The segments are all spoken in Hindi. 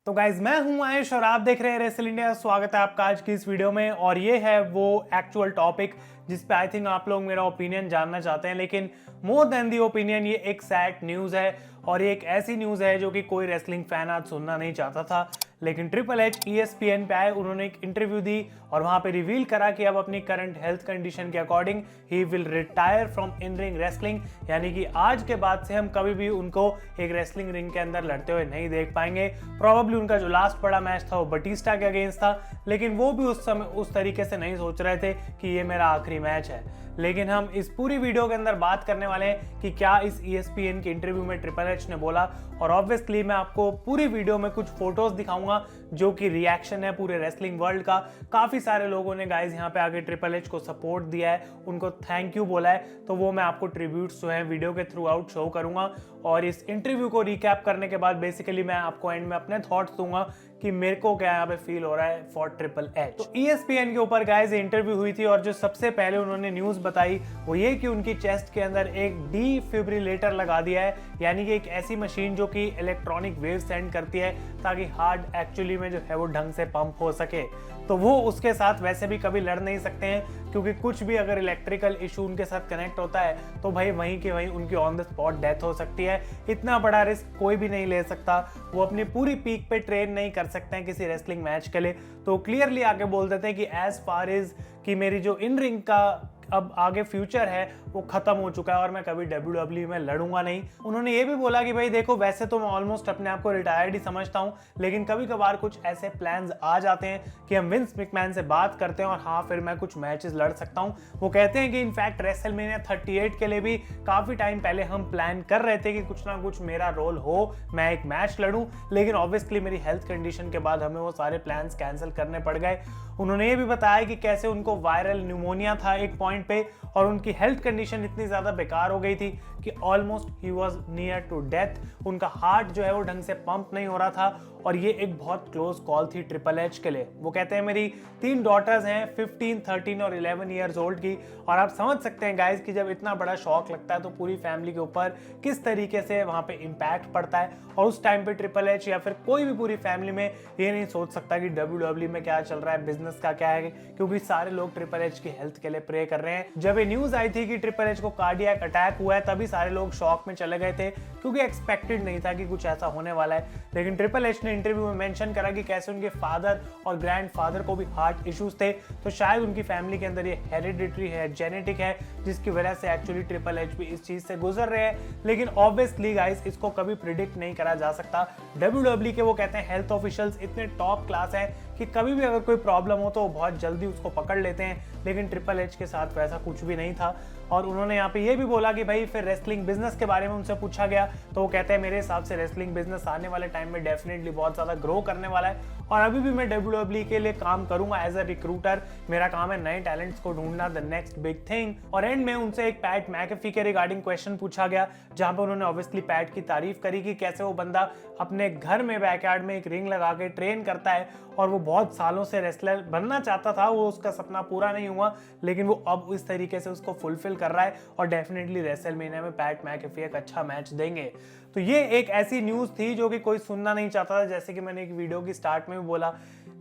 तो गाइज मैं हूं आयुष और आप देख रहे हैं रेसल इंडिया। स्वागत है आपका आज की इस वीडियो में। और ये है वो एक्चुअल टॉपिक जिस पे आई थिंक आप लोग मेरा ओपिनियन जानना चाहते हैं, लेकिन मोर देन दी ओपिनियन ये एक सैड न्यूज़ है और ये एक ऐसी न्यूज़ है जो कि कोई रेसलिंग फैन आज सुनना नहीं चाहता था। लेकिन ट्रिपल एच ESPN पे आए, उन्होंने एक इंटरव्यू दी और वहां पे रिवील करा कि अब अपनी करंट हेल्थ कंडीशन के according he will retire from in ring wrestling, यानी कि आज के बाद से हम कभी भी उनको एक रेसलिंग रिंग के अंदर लड़ते हुए नहीं देख पाएंगे। प्रोबेबली उनका जो लास्ट बड़ा मैच था वो बटिस्टा के अगेंस्ट था, लेकिन वो भी उस समय उस तरीके से नहीं सोच रहे थे कि ये मेरा आखिरी मैच है। लेकिन हम इस पूरी वीडियो के अंदर बात करने वाले हैं कि क्या इस ESPN के इंटरव्यू में ट्रिपल एच ने बोला, और ऑब्वियसली मैं आपको पूरी वीडियो में कुछ फोटोज दिखाऊंगा जो कि रिएक्शन है पूरे रेसलिंग वर्ल्ड का। काफी सारे लोगों ने गाइज यहाँ पे आगे ट्रिपल एच को सपोर्ट दिया है, उनको थैंक यू बोला है, तो वो मैं आपको ट्रिब्यूट्स जो है वीडियो के थ्रू आउट शो करूंगा। और इस इंटरव्यू को रिकैप करने के बाद बेसिकली मैं आपको एंड में अपने थॉट्स दूंगा कि मेरे को क्या यहाँ पे फील हो रहा है फॉर ट्रिपल एच। तो ESPN के ऊपर गाइज इंटरव्यू हुई थी और जो सबसे पहले उन्होंने न्यूज बताई वो ये कि उनकी चेस्ट के अंदर एक डिफिब्रिलेटर लगा दिया है, यानी कि एक ऐसी मशीन जो कि इलेक्ट्रॉनिक वेव सेंड करती है ताकि हार्ट एक्चुअली में जो है वो ढंग से पंप हो सके। तो वो उसके साथ वैसे भी कभी लड़ नहीं सकते हैं, क्योंकि कुछ भी अगर इलेक्ट्रिकल इशू उनके साथ कनेक्ट होता है तो भाई वहीं के वहीं उनकी ऑन द स्पॉट डेथ हो सकती है। इतना बड़ा रिस्क कोई भी नहीं ले सकता, वो अपनी पूरी पीक पे ट्रेन नहीं कर सकते हैं किसी रेसलिंग मैच के लिए। तो क्लियरली आके बोल देते हैं कि एज फार इज कि मेरी जो इन रिंग का अब आगे फ्यूचर है वो खत्म हो चुका है और मैं कभी WWE में लड़ूंगा नहीं। उन्होंने ये भी बोला कि भाई देखो, वैसे तो मैं ऑलमोस्ट अपने आप को रिटायर्ड ही समझता हूं, लेकिन कभी कभार कुछ ऐसे प्लान्स आ जाते हैं कि हम विंस मैकमैन से बात करते हैं और हाँ फिर मैं कुछ मैचेस लड़ सकता हूं। वो कहते हैं कि इनफैक्ट रेसलमेनिया 38 के लिए भी काफी टाइम पहले हम प्लान कर रहे थे कि कुछ ना कुछ मेरा रोल हो, मैं एक मैच लड़ूं, लेकिन ऑब्वियसली मेरी हेल्थ कंडीशन के बाद हमें वो सारे प्लान्स कैंसिल करने पड़ गए। उन्होंने ये भी बताया कि कैसे उनको वायरल न्यूमोनिया था एक पॉइंट पे और उनकी हेल्थ कंडीशन इतनी ज्यादा बेकार हो गई थी कि ऑलमोस्ट ही वाज नियर टू डेथ। उनका हार्ट जो है वो ढंग से पंप नहीं हो रहा था और ये एक बहुत क्लोज कॉल थी ट्रिपल एच के लिए। वो कहते हैं मेरी 3 डॉटर्स हैं 15, 13 और 11 ईयर्स ओल्ड की, और आप समझ सकते हैं गाइज कि जब इतना बड़ा शॉक लगता है तो पूरी फैमिली के ऊपर किस तरीके से वहां पे इम्पैक्ट पड़ता है। और उस टाइम पे ट्रिपल एच या फिर कोई भी पूरी फैमिली में ये नहीं सोच सकता कि WWE में क्या चल रहा है, बिजनेस का क्या है, क्योंकि सारे लोग ट्रिपल एच की हेल्थ के लिए प्रे कर रहे हैं। जब ये न्यूज आई थी कि ट्रिपल एच को कार्डियक अटैक हुआ है तभी सारे लोग शॉक में चले गए थे, क्योंकि एक्सपेक्टेड नहीं था कि कुछ ऐसा होने वाला है। लेकिन ट्रिपल एच ने इंटरव्यू में मेंशन करा कि कैसे उनके फादर और ग्रैंडफादर को भी हार्ट इश्यूज थे, तो शायद उनकी फैमिली के अंदर ये हेरिडिटरी है, जेनेटिक है, जिसकी वजह से एक्चुअली ट्रिपल एच भी इस चीज से गुजर रहे हैं। लेकिन ऑब्वियसली गाइस इसको कभी प्रिडिक्ट नहीं करा जा सकता। WWE के वो कहते हैं हेल्थ ऑफिशियल्स इतने टॉप क्लास हैं कि कभी भी अगर कोई प्रॉब्लम हो तो वो बहुत जल्दी उसको पकड़ लेते हैं, लेकिन ट्रिपल एच के साथ वैसा कुछ भी नहीं था। और उन्होंने यहाँ पे ये भी बोला कि भाई फिर रेसलिंग बिजनेस के बारे में उनसे पूछा गया तो वो कहते हैं मेरे हिसाब से रेसलिंग बिजनेस आने वाले टाइम में डेफिनेटली बहुत ज्यादा ग्रो करने वाला है और अभी भी मैं WWE के लिए काम करूंगा एज अ रिक्रूटर। मेरा काम है नए टैलेंट्स को ढूंढना, द नेक्स्ट बिग थिंग। और एंड में उनसे एक पैट मैकेफी के रिगार्डिंग क्वेश्चन पूछा गया, जहां पर उन्होंने ऑब्वियसली पैट की तारीफ करी कि कैसे वो बंदा अपने घर में बैकयार्ड में एक रिंग लगा के ट्रेन करता है और वो बहुत सालों से रेसलर बनना चाहता था, वो उसका सपना पूरा नहीं हुआ, लेकिन वो अब इस तरीके से उसको फुलफिल कर रहा है और डेफिनेटली रेसलमेनिया में पैट मैकेफी एक अच्छा मैच देंगे। तो ये एक ऐसी न्यूज थी जो कि कोई सुनना नहीं चाहता था, जैसे कि मैंने एक वीडियो की स्टार्ट में भी बोला।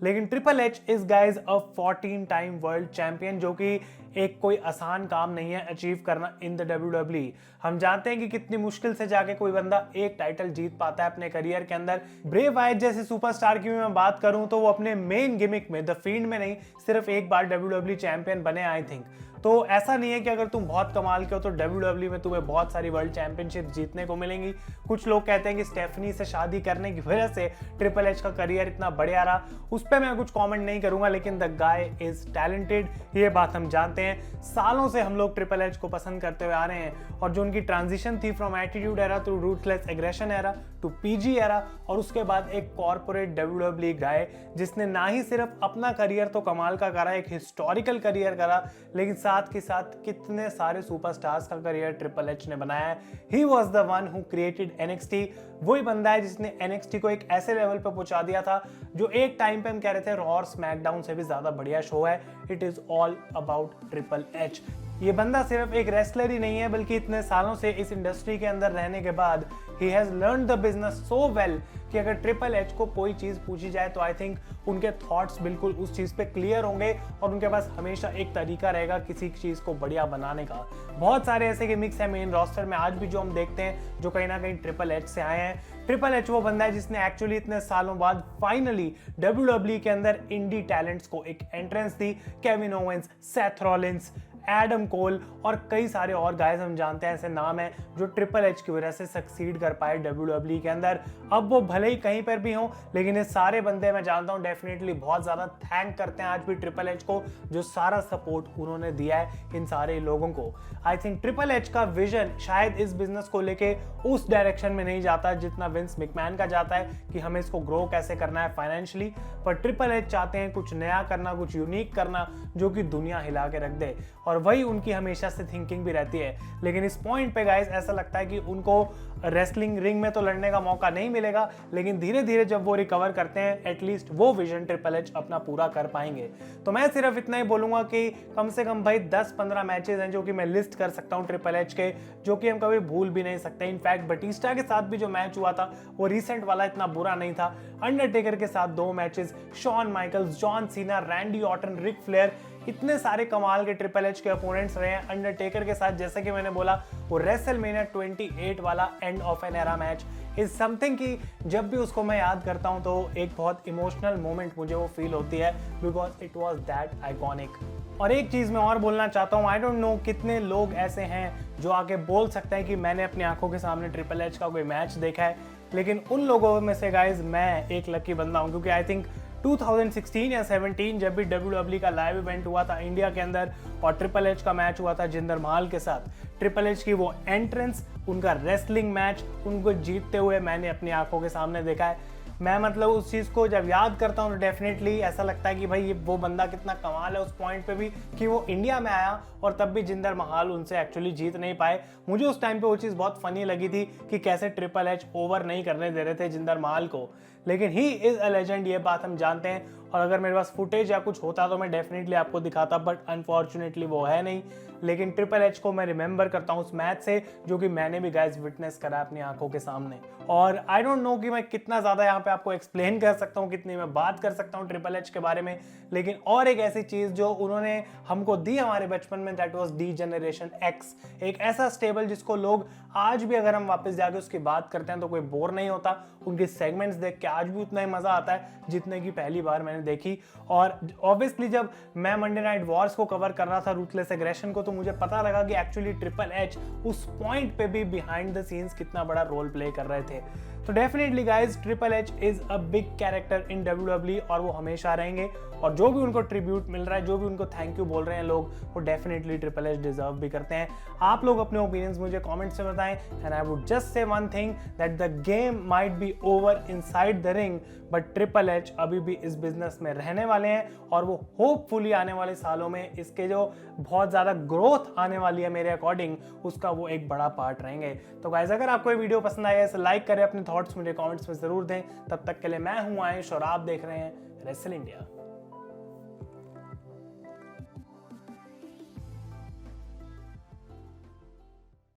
लेकिन triple H is guys a 14 time world champion, जो कि एक कोई आसान काम नहीं है अचीव करना इन द WWE। हम जानते हैं कि कितनी मुश्किल से जाके कोई बंदा एक टाइटल जीत पाता है अपने करियर के अंदर। ब्रे वाइट जैसे सुपरस्टार की मैं बात करूं तो वो अपने मेन गिमिक में द फील्ड में नहीं, सिर्फ एक बार WWE चैंपियन बने आई थिंक। तो ऐसा नहीं है कि अगर तुम बहुत कमाल के हो तो WWE में तुम्हें बहुत सारी वर्ल्ड चैंपियनशिप जीतने को मिलेंगी। कुछ लोग कहते हैं कि स्टेफनी से शादी करने की वजह से ट्रिपल एच का करियर इतना बढ़िया रहा, उस पर मैं कुछ कमेंट नहीं करूंगा, लेकिन द गाय इज टैलेंटेड, ये बात हम जानते हैं। सालों से हम लोग ट्रिपल एच को पसंद करते हुए आ रहे हैं और जो उनकी ट्रांजिशन थी from attitude era to ruthless aggression era to PG era, और उसके बाद एक कॉर्पोरेट WWE गाय जिसने ना ही सिर्फ अपना करियर तो कमाल का करा, एक हिस्टोरिकल करियर करा, लेकिन साथ के साथ कितने सारे सुपरस्टार्स का करियर ट्रिपल एच ने बनाया है। He was the one who created NXT। वही बंदा है जिसने NXT को एक ऐसे लेवल पे पहुंचा दिया था जो एक टाइम पे हम कह रहे थे रॉ और स्मैकडाउन से भी ज्यादा बढ़िया शो है। It is all about triple H. ये बंदा सिर्फ एक रेसलर ही नहीं है, बल्कि इतने सालों से इस इंडस्ट्री के अंदर रहने के बाद he has learn the business so well कि अगर ट्रिपल एच को कोई चीज पूछी जाए तो आई थिंक उनके थॉट्स बिल्कुल उस चीज पे क्लियर होंगे और उनके पास हमेशा एक तरीका रहेगा किसी चीज को बढ़िया बनाने का। बहुत सारे ऐसे गिमिक्स हैं मेन रोस्टर में आज भी जो हम देखते हैं, जो कहीं ना कहीं ट्रिपल एच से आए हैं। ट्रिपल एच वो बंदा है जिसने एक्चुअली इतने सालों बाद फाइनली WWE के अंदर इंडी टैलेंट्स को एक एंट्रेंस दी। Kevin Owens, Seth Rollins, Adam Cole और कई सारे और गाइस हम जानते हैं, ऐसे नाम हैं जो ट्रिपल एच की वजह से सक्सीड कर पाए WWE के अंदर। अब वो भले ही कहीं पर भी हों, लेकिन ये सारे बंदे मैं जानता हूं डेफिनेटली बहुत ज्यादा थैंक करते हैं आज भी ट्रिपल एच को, जो सारा सपोर्ट उन्होंने दिया है इन सारे लोगों को। आई थिंक ट्रिपल एच का विजन शायद इस बिजनेस को लेके उस डायरेक्शन में नहीं जाता जितना विंस मैकमैन का जाता है कि हमें इसको ग्रो कैसे करना है फाइनेंशियली, पर ट्रिपल एच चाहते हैं कुछ नया करना, कुछ यूनिक करना जो कि दुनिया हिला के रख दे, और वही उनकी हमेशा से थिंकिंग भी रहती है। लेकिन इस पॉइंट पे गाइस ऐसा लगता है कि उनको रेसलिंग रिंग में तो लड़ने का मौका नहीं मिलेगा, लेकिन धीरे धीरे जब वो रिकवर करते हैं एटलीस्ट वो विजन ट्रिपल एच अपना पूरा कर पाएंगे। तो मैं सिर्फ इतना ही बोलूंगा कि कम से कम भाई 10-15 मैचेस हैं जो कि मैं लिस्ट कर सकता हूं ट्रिपल एच के, जो कि हम कभी भूल भी नहीं सकते। इनफैक्ट बटिस्टा के साथ भी जो मैच हुआ था वो रिसेंट वाला इतना बुरा नहीं था। अंडरटेकर के साथ 2 matches, Shawn Michaels, John Cena, Randy Orton, Ric Flair, इतने सारे कमाल के ट्रिपल एच के अपोनेंट्स रहे हैं। अंडरटेकर के साथ जैसे कि मैंने बोला वो रेसलमेनिया 28 वाला end of an era match is something कि जब भी उसको मैं याद करता हूं तो एक बहुत इमोशनल मोमेंट मुझे वो फील होती है, because it was that iconic. और एक चीज मैं और बोलना चाहता हूं, आई डोंट नो कितने लोग ऐसे हैं जो आके बोल सकते हैं कि मैंने अपनी आंखों के सामने ट्रिपल एच का कोई मैच देखा है, लेकिन उन लोगों में से गाइज मैं एक लकी बंदा हूं, क्योंकि आई थिंक 2016 या 17 जब भी WWE का लाइव इवेंट हुआ था इंडिया के अंदर और ट्रिपल एच का मैच हुआ था जिंदर महल के साथ, ट्रिपल एच की वो एंट्रेंस, उनका रेसलिंग मैच, उनको जीतते हुए मैंने अपनी आंखों के सामने देखा है। मैं मतलब उस चीज़ को जब याद करता हूँ तो डेफिनेटली ऐसा लगता है कि भाई ये वो बंदा कितना कमाल है उस पॉइंट पे भी कि वो इंडिया में आया और तब भी जिंदर महल उनसे एक्चुअली जीत नहीं पाए। मुझे उस टाइम पे वो चीज़ बहुत फनी लगी थी कि कैसे ट्रिपल एच ओवर नहीं करने दे रहे थे जिंदर महल को, लेकिन ही इज़ अ लेजेंड, ये बात हम जानते हैं। और अगर मेरे पास फुटेज या कुछ होता तो मैं डेफिनेटली आपको दिखाता, बट अनफॉर्चुनेटली वो है नहीं। लेकिन ट्रिपल एच को मैं रिमेंबर करता हूँ उस मैच से, जो कि मैंने भी गाइस विटनेस करा अपनी आंखों के सामने। और आई डोंट नो कि मैं कितना ज़्यादा यहाँ पे आपको एक्सप्लेन कर सकता हूँ, कितनी मैं बात कर सकता हूँ ट्रिपल एच के बारे में, लेकिन और एक ऐसी चीज़ जो उन्होंने हमको दी हमारे बचपन में, that was D generation x, एक ऐसा स्टेबल जिसको लोग आज भी अगर हम वापस जाके उसकी बात करते हैं तो कोई बोर नहीं होता। उनके सेगमेंट्स देख के आज भी उतना ही मज़ा आता है जितने की पहली बार मैंने देखी। और ऑब्वियसली जब मैं मंडे नाइट वॉर्स को कवर कर रहा था, रूथलेस एग्रेशन को, तो मुझे पता लगा कि एक्चुअली ट्रिपल एच उस पॉइंट पे भी बिहाइंड द सीन्स कितना बड़ा रोल प्ले कर रहे थे। तो definitely guys triple H is a big character in WWE और वो हमेशा रहेंगे। और जो भी उनको ट्रिब्यूट मिल रहा है, जो भी उनको थैंक यू बोल रहे हैं लोग, वो डेफिनेटली ट्रिपल एच डिजर्व भी करते हैं। आप लोग अपने ओपिनियंस मुझे कमेंट्स में बताएं, and I would just say one thing, that the game might be over inside the ring, but triple H अभी भी इस बिजनेस में रहने वाले हैं और वो होपफुली आने वाले सालों में इसके जो बहुत ज़्यादा ग्रोथ आने वाली है मेरे अकॉर्डिंग, उसका वो एक बड़ा पार्ट रहेंगे। तो गाइज अगर आपको ये वीडियो पसंद आया है लाइक करें, अपने थॉट्स मुझे कमेंट्स में ज़रूर दें। तब तक के लिए मैं हूँ आयुष और आप देख रहे हैं रेसल इंडिया।